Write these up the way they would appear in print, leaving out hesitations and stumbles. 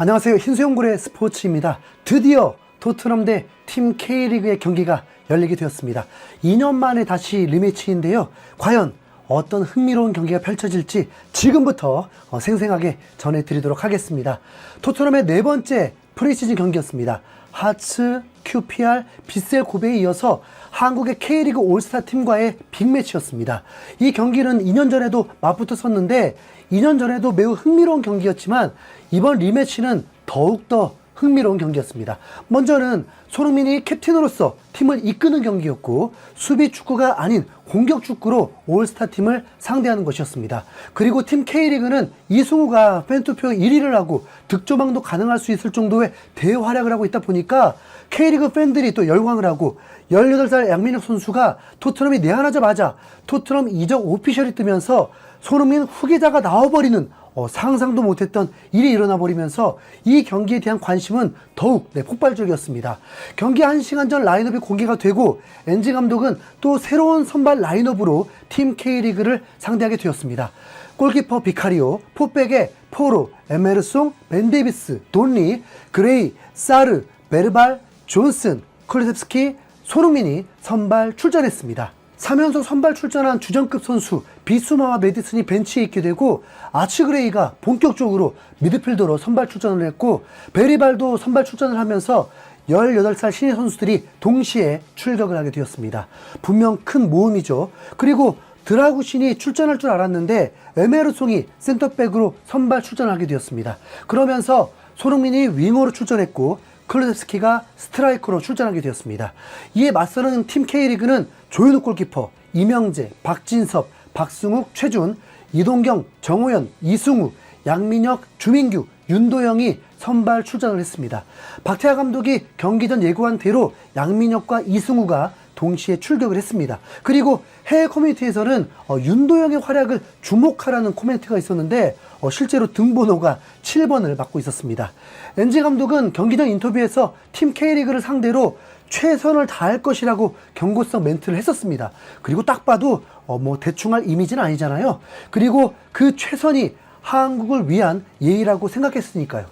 안녕하세요. 흰수염고래 스포츠입니다. 드디어 토트넘 대 팀 K리그의 경기가 열리게 되었습니다. 2년 만에 다시 리매치인데요. 과연 어떤 흥미로운 경기가 펼쳐질지 지금부터 생생하게 전해드리도록 하겠습니다. 토트넘의 네 번째 프리시즌 경기였습니다. 하츠, QPR, 빗셀 고베에 이어서 한국의 K리그 올스타 팀과의 빅매치였습니다. 이 경기는 2년 전에도 맞붙었었는데 2년 전에도 매우 흥미로운 경기였지만 이번 리매치는 더욱더 흥미로운 경기였습니다. 먼저는 손흥민이 캡틴으로서 팀을 이끄는 경기였고 수비 축구가 아닌 공격 축구로 올스타 팀을 상대하는 것이었습니다. 그리고 팀 K리그는 이승우가 팬투표 1위를 하고 득점왕도 가능할 수 있을 정도의 대활약을 하고 있다 보니까 K리그 팬들이 또 열광을 하고 18살 양민혁 선수가 토트넘이 내한하자마자 토트넘 이적 오피셜이 뜨면서 손흥민 후계자가 나와버리는 상상도 못했던 일이 일어나 버리면서 이 경기에 대한 관심은 더욱 폭발적이었습니다. 경기 1시간 전 라인업이 공개가 되고 엔지 감독은 또 새로운 선발 라인업으로 팀 K리그를 상대하게 되었습니다. 골키퍼 비카리오, 포백에 포로, 에메르송, 벤 데이비스, 돈리, 그레이, 사르, 베르발, 존슨, 쿨레셉스키, 손흥민이 선발 출전했습니다. 3연속 선발 출전한 주전급 선수 비수마와 메디슨이 벤치에 있게 되고 아츠그레이가 본격적으로 미드필더로 선발 출전을 했고 베리발도 선발 출전을 하면서 18살 신인 선수들이 동시에 출격을 하게 되었습니다. 분명 큰 모험이죠. 그리고 드라구신이 출전할 줄 알았는데 에메르송이 센터백으로 선발 출전하게 되었습니다. 그러면서 손흥민이 윙어로 출전했고 클루세스키가 스트라이커로 출전하게 되었습니다. 이에 맞서는 팀 K리그는 조현욱 골키퍼, 이명재, 박진섭, 박승욱, 최준, 이동경, 정호연, 이승우, 양민혁, 주민규, 윤도영이 선발 출전을 했습니다. 박태하 감독이 경기 전 예고한 대로 양민혁과 이승우가 동시에 출격을 했습니다. 그리고 해외 커뮤니티에서는 윤도영의 활약을 주목하라는 코멘트가 있었는데 실제로 등번호가 7번을 맡고 있었습니다. 엔지 감독은 경기 전 인터뷰에서 팀 K리그를 상대로 최선을 다할 것이라고 경고성 멘트를 했었습니다. 그리고 딱 봐도 대충 할 이미지는 아니잖아요. 그리고 그 최선이 한국을 위한 예의라고 생각했으니까요.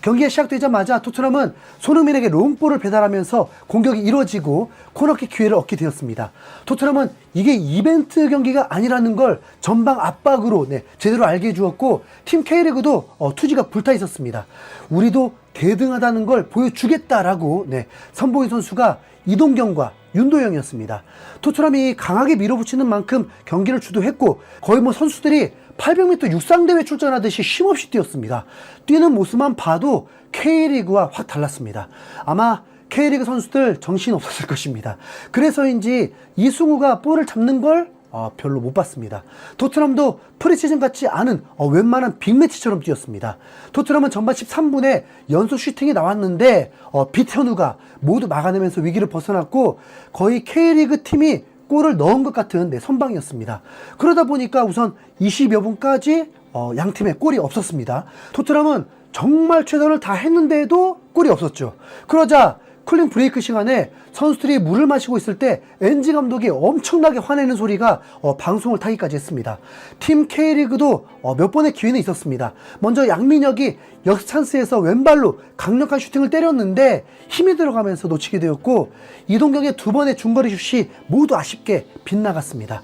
경기가 시작되자마자 토트넘은 손흥민에게 롱볼을 배달하면서 공격이 이루어지고 코너킥 기회를 얻게 되었습니다. 토트넘은 이게 이벤트 경기가 아니라는 걸 전방 압박으로 제대로 알게 해주었고 팀 K리그도 투지가 불타 있었습니다. 우리도 대등하다는 걸 보여주겠다라고 선보인 선수가 이동경과 윤도영이었습니다. 토트넘이 강하게 밀어붙이는 만큼 경기를 주도했고 거의 선수들이 800m 육상대회 출전하듯이 쉼없이 뛰었습니다. 뛰는 모습만 봐도 K리그와 확 달랐습니다. 아마 K리그 선수들 정신 없었을 것입니다. 그래서인지 이승우가 볼을 잡는 걸 별로 못 봤습니다. 토트넘도 프리시즌 같지 않은 웬만한 빅매치처럼 뛰었습니다. 토트넘은 전반 13분에 연속 슈팅이 나왔는데 비현우가 모두 막아내면서 위기를 벗어났고 거의 K리그 팀이 골을 넣은 것 같은 선방이었습니다. 그러다 보니까 우선 20여 분까지 양팀에 골이 없었습니다. 토트넘은 정말 최선을 다했는데도 골이 없었죠. 그러자 쿨링 브레이크 시간에 선수들이 물을 마시고 있을 때 엔지 감독이 엄청나게 화내는 소리가 방송을 타기까지 했습니다. 팀 K리그도 몇 번의 기회는 있었습니다. 먼저 양민혁이 역찬스에서 왼발로 강력한 슈팅을 때렸는데 힘이 들어가면서 놓치게 되었고 이동경의 두 번의 중거리 슛이 모두 아쉽게 빗나갔습니다.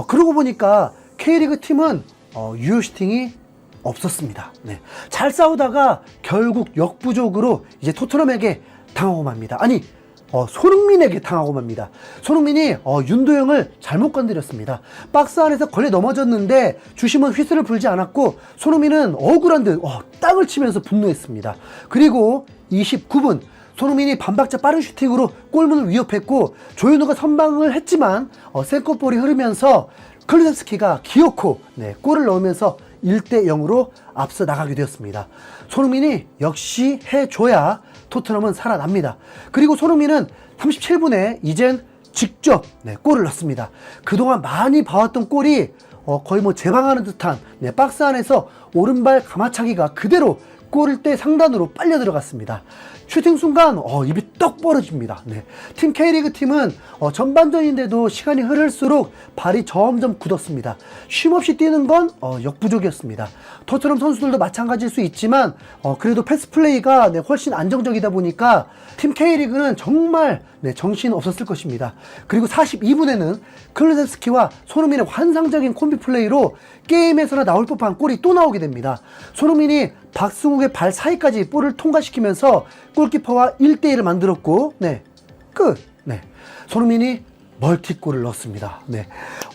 그러고 보니까 K리그 팀은 유효 슈팅이 없었습니다. 잘 싸우다가 결국 역부족으로 이제 토트넘에게 당하고 맙니다. 아니 손흥민에게 당하고 맙니다. 손흥민이 윤도영을 잘못 건드렸습니다. 박스 안에서 걸려 넘어졌는데 주심은 휘슬을 불지 않았고 손흥민은 억울한 듯 땅을 치면서 분노했습니다. 그리고 29분 손흥민이 반박자 빠른 슈팅으로 골문을 위협했고 조현우가 선방을 했지만 세컨볼이 흐르면서 클루세스키가 기어코 골을 넣으면서 1대0으로 앞서 나가게 되었습니다. 손흥민이 역시 해줘야 토트넘은 살아납니다. 그리고 손흥민은 37분에 이젠 직접 골을 넣습니다. 그동안 많이 봐왔던 골이 거의 제방하는 듯한 박스 안에서 오른발 가마차기가 그대로 골대 상단으로 빨려 들어갔습니다. 슈팅 순간 입이 떡 벌어집니다. 네. 팀 K리그 팀은 전반전인데도 시간이 흐를수록 발이 점점 굳었습니다. 쉼없이 뛰는 건 역부족이었습니다. 토트넘 선수들도 마찬가지일 수 있지만 그래도 패스 플레이가 훨씬 안정적이다 보니까 팀 K리그는 정말 정신 없었을 것입니다. 그리고 42분에는 클루세스키와 손흥민의 환상적인 콤비 플레이로 게임에서나 나올 법한 골이 또 나오게 됩니다. 손흥민이 박승욱의 발 사이까지 볼을 통과시키면서 골키퍼와 1대1을 만들었고 끝. 손흥민이 멀티골을 넣었습니다.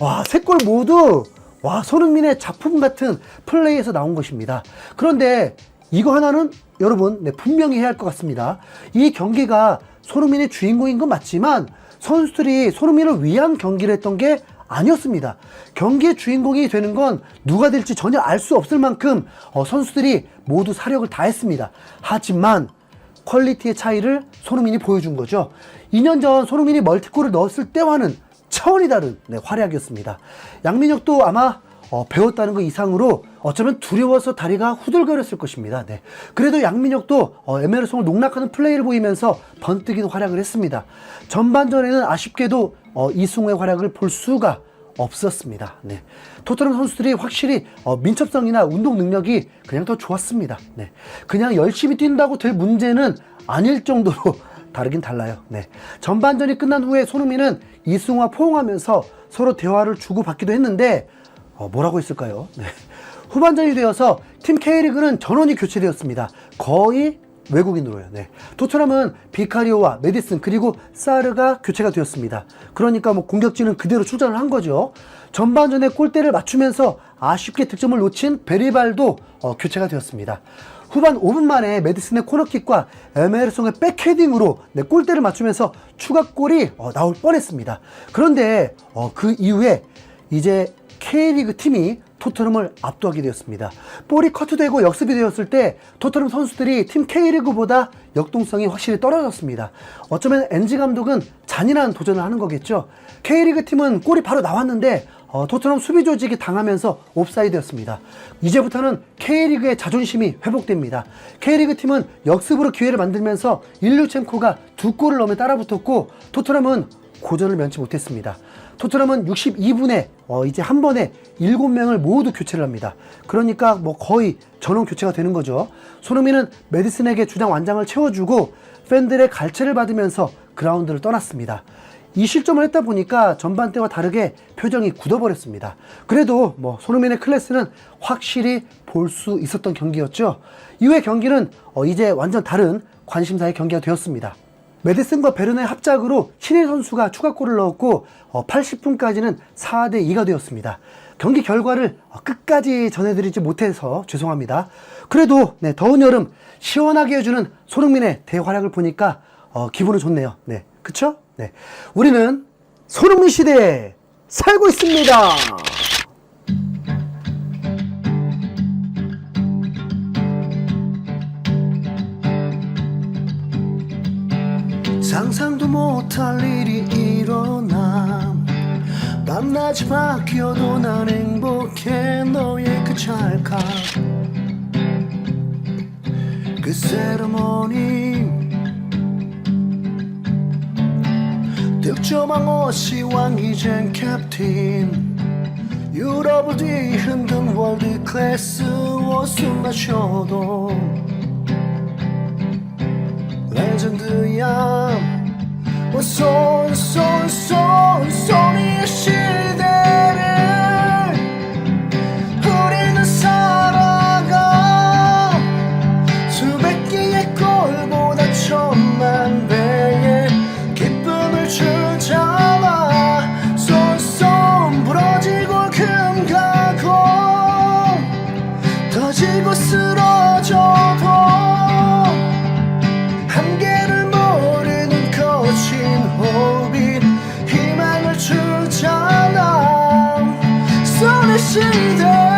와, 세 골 모두 손흥민의 작품 같은 플레이에서 나온 것입니다. 그런데 이거 하나는 여러분 분명히 해야 할 것 같습니다. 이 경기가 손흥민의 주인공인 건 맞지만 선수들이 손흥민을 위한 경기를 했던 게 아니었습니다. 경기의 주인공이 되는 건 누가 될지 전혀 알 수 없을 만큼 선수들이 모두 사력을 다했습니다. 하지만 퀄리티의 차이를 손흥민이 보여준 거죠. 2년 전 손흥민이 멀티골을 넣었을 때와는 차원이 다른 활약이었습니다. 양민혁도 아마 배웠다는 것 이상으로 어쩌면 두려워서 다리가 후들거렸을 것입니다. 그래도 양민혁도 에메르송을 농락하는 플레이를 보이면서 번뜩이는 활약을 했습니다. 전반전에는 아쉽게도 이승우의 활약을 볼 수가 없었습니다. 토트넘 선수들이 확실히 민첩성이나 운동 능력이 그냥 더 좋았습니다. 그냥 열심히 뛴다고 될 문제는 아닐 정도로 다르긴 달라요. 전반전이 끝난 후에 손흥민은 이승우와 포옹하면서 서로 대화를 주고받기도 했는데 뭐라고 했을까요? 후반전이 되어서 팀 K리그는 전원이 교체되었습니다. 거의 외국인으로요. 토트넘은 비카리오와 메디슨 그리고 사르가 교체가 되었습니다. 그러니까 공격진은 그대로 출전을 한 거죠. 전반전에 골대를 맞추면서 아쉽게 득점을 놓친 베리발도 교체가 되었습니다. 후반 5분 만에 메디슨의 코너킥과 에메르송의 백헤딩으로 골대를 맞추면서 추가골이 나올 뻔했습니다. 그런데 그 이후에 이제 K리그 팀이 토트넘을 압도하게 되었습니다. 볼이 커트되고 역습이 되었을 때 토트넘 선수들이 팀 K리그보다 역동성이 확실히 떨어졌습니다. 어쩌면 엔지 감독은 잔인한 도전을 하는 거겠죠. K리그 팀은 골이 바로 나왔는데 토트넘 수비 조직이 당하면서 옵사이드였습니다. 이제부터는 K리그의 자존심이 회복됩니다. K리그 팀은 역습으로 기회를 만들면서 일류첸코가 2골을 넣으며 따라붙었고 토트넘은 고전을 면치 못했습니다. 토트넘은 62분에 이제 한 번에 7명을 모두 교체를 합니다. 그러니까 거의 전원 교체가 되는 거죠. 손흥민은 메디슨에게 주장 완장을 채워주고 팬들의 갈채를 받으면서 그라운드를 떠났습니다. 이 실점을 했다 보니까 전반 때와 다르게 표정이 굳어버렸습니다. 그래도 손흥민의 클래스는 확실히 볼 수 있었던 경기였죠. 이후의 경기는 이제 완전 다른 관심사의 경기가 되었습니다. 메디슨과 베른의 합작으로 신예 선수가 추가골을 넣었고 80분까지는 4대2가 되었습니다. 경기 결과를 끝까지 전해드리지 못해서 죄송합니다. 그래도 더운 여름 시원하게 해주는 손흥민의 대활약을 보니까 기분은 좋네요. 그쵸? 우리는 손흥민 시대에 살고 있습니다. 상상도 못할 일이 일어나 밤낮이 바뀌어도 난 행복해. 너의 그 찰칵 그 세레모니 득점한 것이 왕이젠 캡틴 유럽을 뒤흔든 월드 클래스 웃음 마셔도 레전드야. 소니의 시대를 우리는 살아가. 수백 개의 골보다 천만 배의 기쁨을 주잖아. 손 부러지고 금가고 터지고 쓰러져도 한계를 모르는 거친 호흡이 희망을 주잖아. 손의 시대